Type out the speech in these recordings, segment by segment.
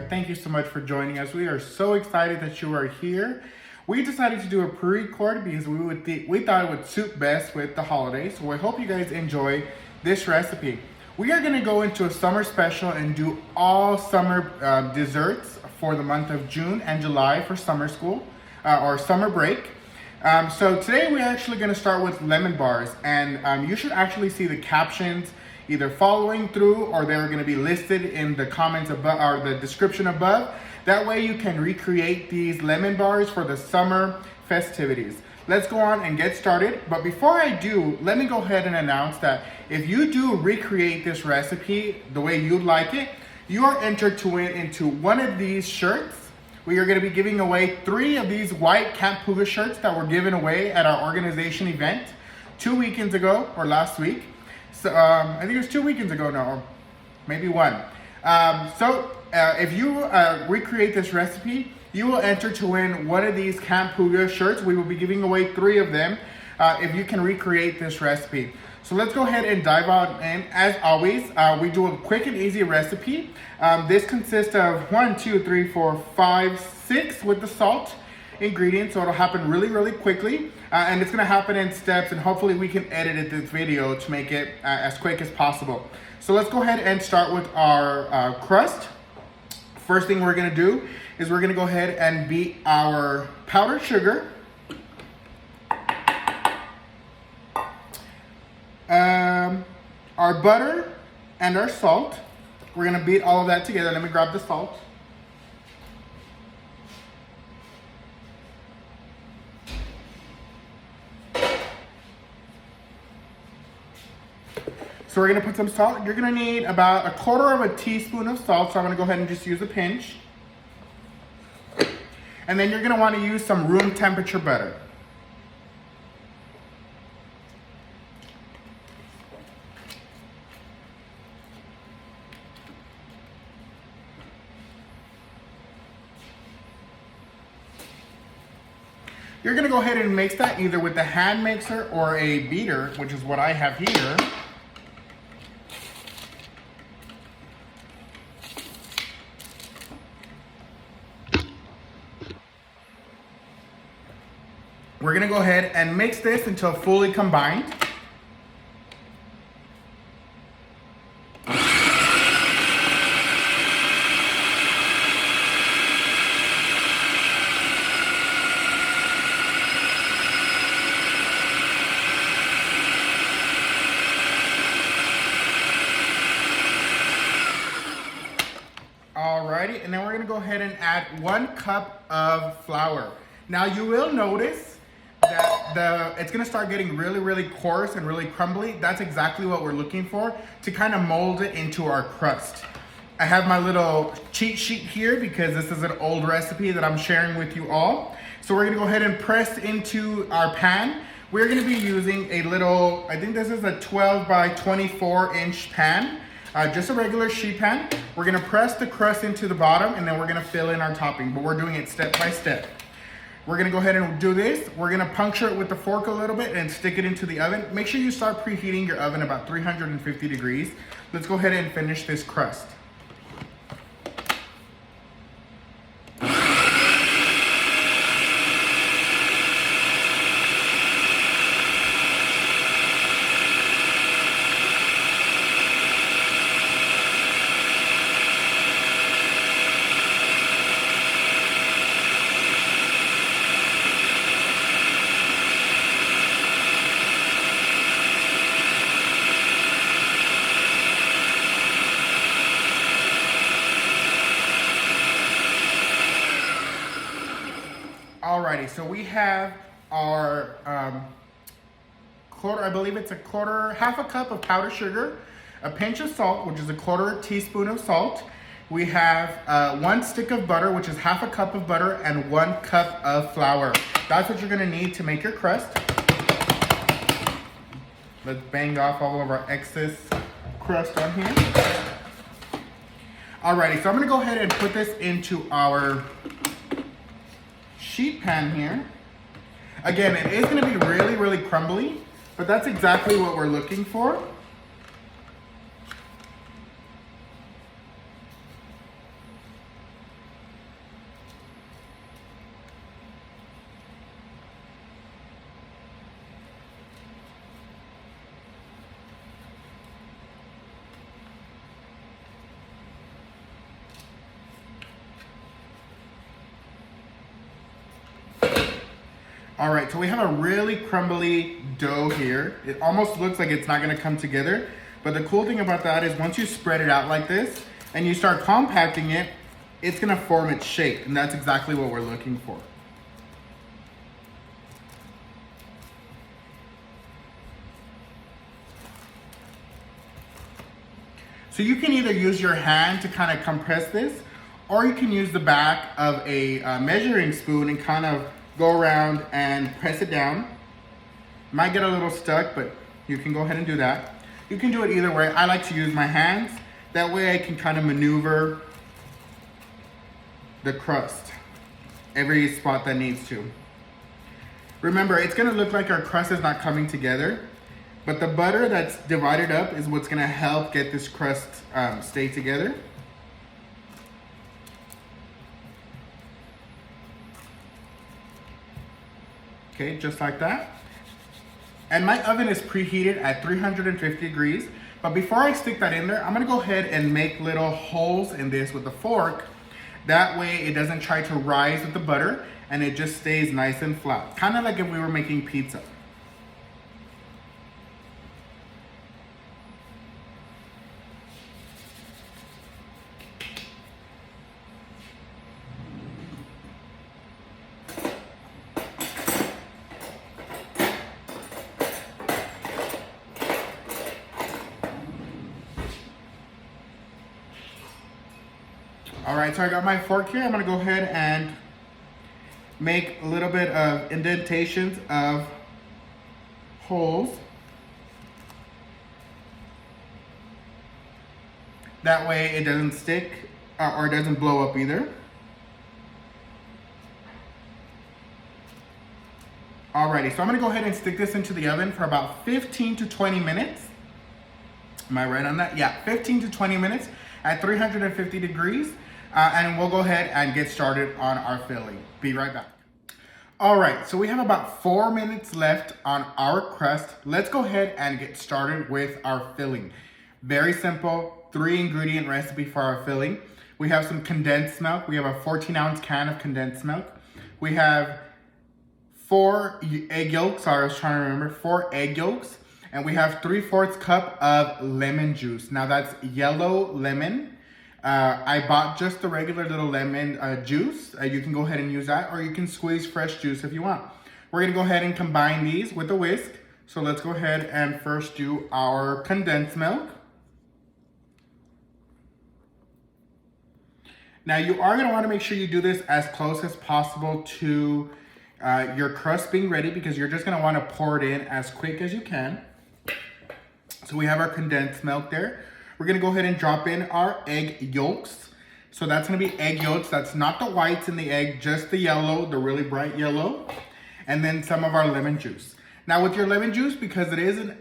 Thank you so much for joining us. We are so excited that you are here. We decided to do a pre-record because we thought it would suit best with the holidays. So I hope you guys enjoy this recipe. We are going to go into a summer special and do all summer desserts for the month of June and July for summer school or summer break. So today we're actually going to start with lemon bars, and you should actually see the captions either following through or they're going to be listed in the comments above or the description above. That way you can recreate these lemon bars for the summer festivities. Let's go on and get started. But before I do, let me go ahead and announce that if you do recreate this recipe the way you'd like it, you are entered to win into one of these shirts. We are going to be giving away 3 of these white Camp Puga shirts that were given away at our organization event 2 weekends ago or last week. So I think it was 2 weekends ago now, or maybe one. If you recreate this recipe, you will enter to win one of these Camp Puga shirts. We will be giving away 3 of them if you can recreate this recipe. So let's go ahead and dive on in. As always, we do a quick and easy recipe. This consists of 6 with the salt ingredients, so it'll happen really quickly, and it's going to happen in steps, and hopefully we can edit this video to make it as quick as possible. So let's go ahead and start with our crust. First thing we're going to do is we're going to go ahead and beat our powdered sugar, our butter, and our salt. We're going to beat all of that together. Let me grab the salt. So we're going to put some salt. You're going to need about 1/4 teaspoon of salt. So I'm going to go ahead and just use a pinch. And then you're going to want to use some room temperature butter. You're going to go ahead and mix that either with the hand mixer or a beater, which is what I have here. We're going to go ahead and mix this until fully combined. Alrighty, and then we're going to go ahead and add 1 cup of flour. Now you will notice that it's going to start getting really coarse and really crumbly. That's exactly what we're looking for to kind of mold it into our crust. I have my little cheat sheet here because this is an old recipe that I'm sharing with you all. So we're going to go ahead and press into our pan. We're going to be using a little, I think this is a 12 by 24 inch pan. Just a regular sheet pan. We're going to press the crust into the bottom, and then we're going to fill in our topping, but we're doing it step by step. We're going to go ahead and do this. We're going to puncture it with the fork a little bit and stick it into the oven. Make sure you start preheating your oven about 350 degrees. Let's go ahead and finish this crust. Alrighty, so we have our I believe it's half a cup of powdered sugar, a pinch of salt, which is 1/4 teaspoon of salt. We have 1 stick of butter, which is half a cup of butter, and 1 cup of flour. That's what you're going to need to make your crust. Let's bang off all of our excess crust on here. Alrighty, so I'm going to go ahead and put this into our sheet pan here. Again, it is going to be really crumbly, but that's exactly what we're looking for. All right, so we have a really crumbly dough here. It almost looks like it's not gonna come together, but the cool thing about that is once you spread it out like this and you start compacting it, it's gonna form its shape, and that's exactly what we're looking for. So you can either use your hand to kind of compress this, or you can use the back of a measuring spoon and kind of go around and press it down. Might get a little stuck, but you can go ahead and do that. You can do it either way. I like to use my hands. That way I can kind of maneuver the crust, every spot that needs to. Remember, it's gonna look like our crust is not coming together, but the butter that's divided up is what's gonna help get this crust stay together. Okay, just like that. And my oven is preheated at 350 degrees. But before I stick that in there, I'm gonna go ahead and make little holes in this with a fork. That way it doesn't try to rise with the butter and it just stays nice and flat. Kind of like if we were making pizza. All right, so I got my fork here. I'm gonna go ahead and make a little bit of indentations of holes. That way it doesn't stick or it doesn't blow up either. Alrighty, so I'm gonna go ahead and stick this into the oven for about 15 to 20 minutes. Am I right on that? Yeah, 15 to 20 minutes at 350 degrees. And we'll go ahead and get started on our filling. Be right back. All right, so we have about 4 minutes left on our crust. Let's go ahead and get started with our filling. Very simple, 3-ingredient recipe for our filling. We have some condensed milk. We have a 14-ounce can of condensed milk. We have 4 egg yolks. Sorry, I was trying to remember. 4 egg yolks. And we have 3/4 cup of lemon juice. Now that's yellow lemon. I bought just the regular little lemon juice. You can go ahead and use that, or you can squeeze fresh juice if you want. We're gonna go ahead and combine these with a whisk. So let's go ahead and first do our condensed milk. Now you are gonna wanna make sure you do this as close as possible to your crust being ready, because you're just gonna wanna pour it in as quick as you can. So we have our condensed milk there. We're gonna go ahead and drop in our egg yolks. So that's gonna be egg yolks. That's not the whites in the egg, just the yellow, the really bright yellow. And then some of our lemon juice. Now with your lemon juice, because it is an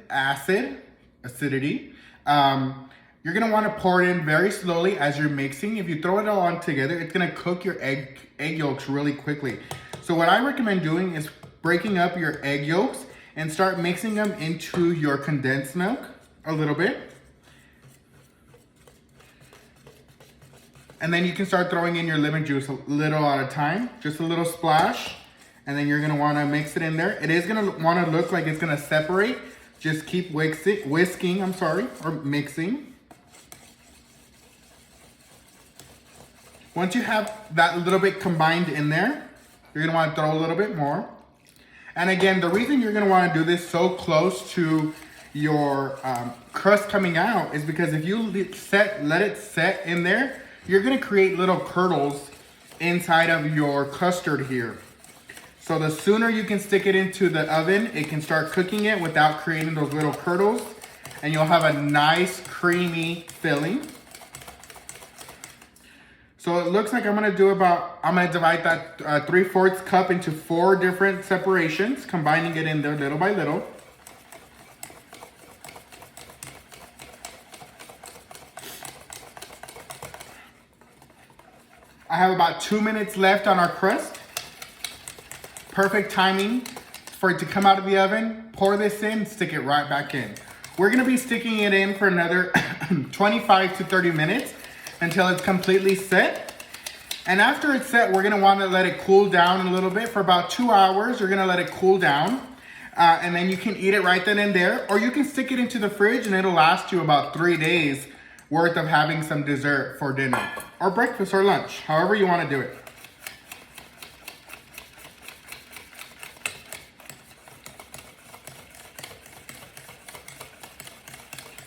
acidity, you're gonna wanna pour it in very slowly as you're mixing. If you throw it all on together, it's gonna cook your egg yolks really quickly. So what I recommend doing is breaking up your egg yolks and start mixing them into your condensed milk a little bit. And then you can start throwing in your lemon juice a little at a time, just a little splash. And then you're gonna wanna mix it in there. It is gonna wanna look like it's gonna separate. Just keep whisking, or mixing. Once you have that little bit combined in there, you're gonna wanna throw a little bit more. And again, the reason you're gonna wanna do this so close to your crust coming out is because if you let it set in there, you're gonna create little curdles inside of your custard here. So the sooner you can stick it into the oven, it can start cooking it without creating those little curdles, and you'll have a nice creamy filling. So it looks like I'm gonna divide that 3/4 cup into 4 different separations, combining it in there little by little. I have about 2 minutes left on our crust. Perfect timing for it to come out of the oven. Pour this in, stick it right back in. We're gonna be sticking it in for another 25 to 30 minutes until it's completely set. And after it's set, we're gonna wanna let it cool down a little bit for about 2 hours. You're gonna let it cool down. And then you can eat it right then and there, or you can stick it into the fridge and it'll last you about 3 days worth of having some dessert for dinner, or breakfast or lunch, however you wanna do it.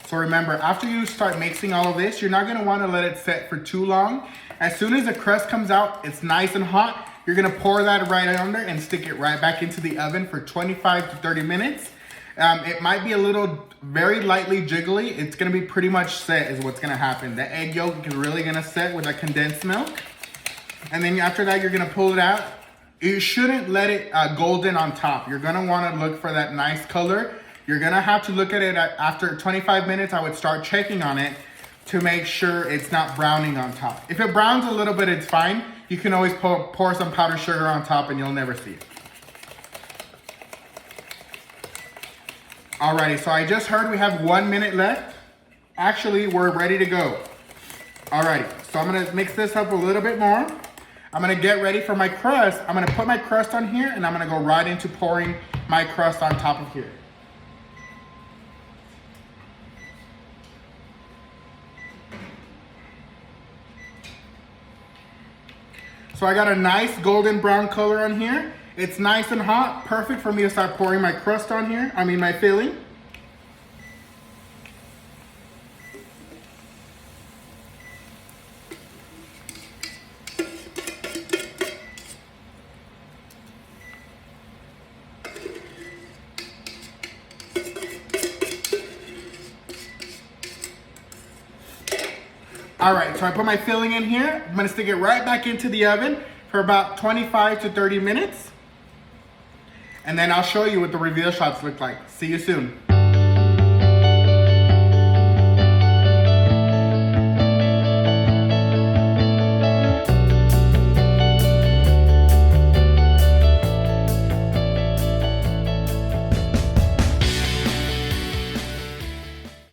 So remember, after you start mixing all of this, you're not gonna wanna let it set for too long. As soon as the crust comes out, it's nice and hot, you're gonna pour that right under and stick it right back into the oven for 25 to 30 minutes. It might be a little, very lightly jiggly. It's gonna be pretty much set is what's gonna happen. The egg yolk is really gonna set with that condensed milk. And then after that, you're gonna pull it out. You shouldn't let it golden on top. You're gonna wanna look for that nice color. You're gonna have to look at it after 25 minutes. I would start checking on it to make sure it's not browning on top. If it browns a little bit, it's fine. You can always pour some powdered sugar on top and you'll never see it. Alrighty, so I just heard we have 1 minute left. Actually, we're ready to go. Alrighty, so I'm gonna mix this up a little bit more. I'm gonna get ready for my crust. I'm gonna put my crust on here and I'm gonna go right into pouring my crust on top of here. So I got a nice golden brown color on here. It's nice and hot, perfect for me to start pouring my crust on here. I mean my filling. All right, so I put my filling in here. I'm gonna stick it right back into the oven for about 25 to 30 minutes. And then I'll show you what the reveal shots look like. See you soon.